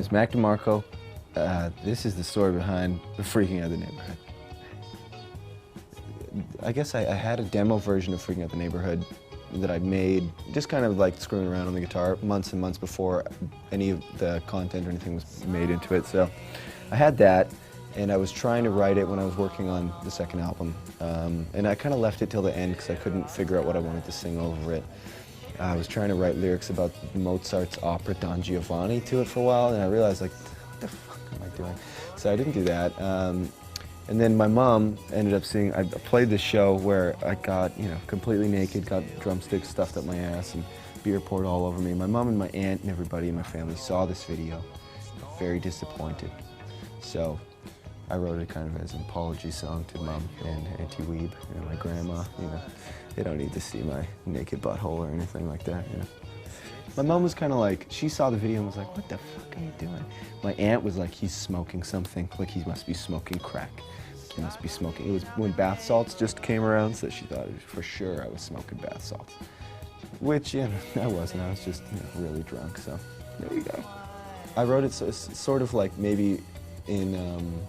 name's Mac Demarco. This is the story behind the Freaking Out the Neighborhood. I guess I had a demo version of Freaking Out the Neighborhood that I made, just kind of like screwing around on the guitar months and months before any of the content or anything was made into it. So I had that, and I was trying to write it when I was working on the second album. And I kind of left it till the end because I couldn't figure out what I wanted to sing over it. I was trying to write lyrics about Mozart's opera Don Giovanni to it for a while, and I realized, like, what the fuck am I doing? So I didn't do that. And then my mom ended up seeing, I played this show where I got, completely naked, got drumsticks stuffed up my ass and beer poured all over me. My mom and my aunt and everybody in my family saw this video, very disappointed. So I wrote it kind of as an apology song to Mom and Auntie Weeb and my grandma. They don't need to see my naked butthole or anything like that. My mom was kind of like, she saw the video and was like, what the fuck are you doing? My aunt was like, he's smoking something, like he must be smoking crack. He must be smoking. It was when bath salts just came around, so she thought for sure I was smoking bath salts. Which, I wasn't. I was just really drunk, so there you go. I wrote it sort of like maybe in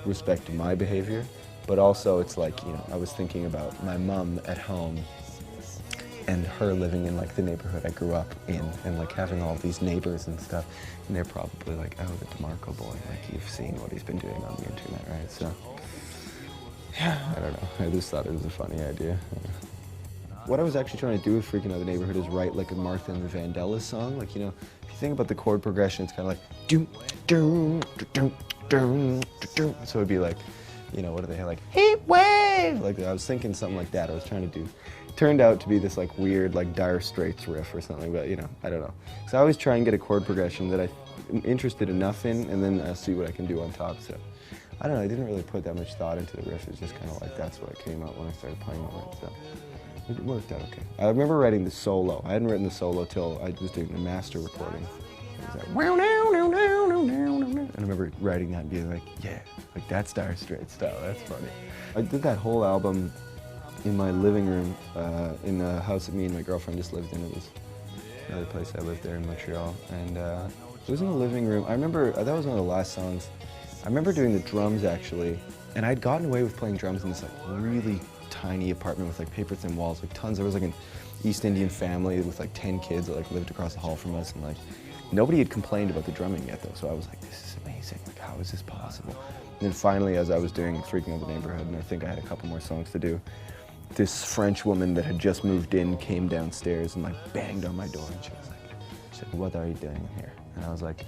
respect to my behavior, but also it's like, I was thinking about my mom at home and her living in like the neighborhood I grew up in and like having all these neighbors and stuff, and they're probably like, oh, the Demarco boy, like you've seen what he's been doing on the internet, right? So, yeah, I don't know, I just thought it was a funny idea. What I was actually trying to do with Freaking Out the Neighborhood is write like a Martha and the Vandellas song. Like, if you think about the chord progression, it's kind of like doom, doom, doom, doom, doom. So it'd be like, what do they have, like heat wave? Like, I was thinking something like that. I was trying to do. It turned out to be this like weird like Dire Straits riff or something, but I don't know. So I always try and get a chord progression that I'm interested enough in, and then see what I can do on top. So I don't know. I didn't really put that much thought into the riff. It's just kind of like that's what it came out when I started playing over it. So it worked out okay. I remember writing the solo. I hadn't written the solo till I was doing the master recording. It was like, wow, now, now, now, now, now, now. And I remember writing that and being like, yeah, like that's Dire Straits style. That's funny. I did that whole album in my living room in the house that me and my girlfriend just lived in. It was another place I lived there in Montreal, and it was in the living room. I remember that was one of the last songs. I remember doing the drums actually, and I'd gotten away with playing drums in this like really tiny apartment with like paper thin walls, like tons. There was like an East Indian family with like 10 kids that like lived across the hall from us, and like nobody had complained about the drumming yet though. So I was like, this is amazing. Like, how is this possible? And then finally, as I was doing Freaking Out the Neighborhood, and I think I had a couple more songs to do, this French woman that had just moved in came downstairs and like banged on my door, and she said, what are you doing here? And I was like,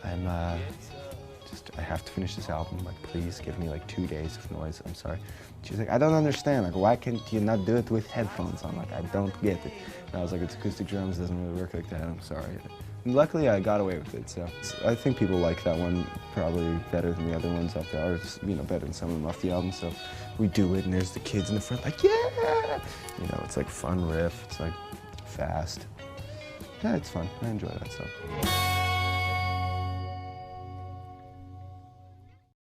I have to finish this album, like please give me like 2 days of noise, I'm sorry. She's like, I don't understand, like why can't you not do it with headphones on? Like I don't get it. And I was like, it's acoustic drums, doesn't really work like that, I'm sorry. And luckily I got away with it, so I think people like that one probably better than the other ones up there, or better than some of them off the album. So we do it and there's the kids in the front like, yeah! It's like fun riff, it's like fast. Yeah, it's fun, I enjoy that stuff.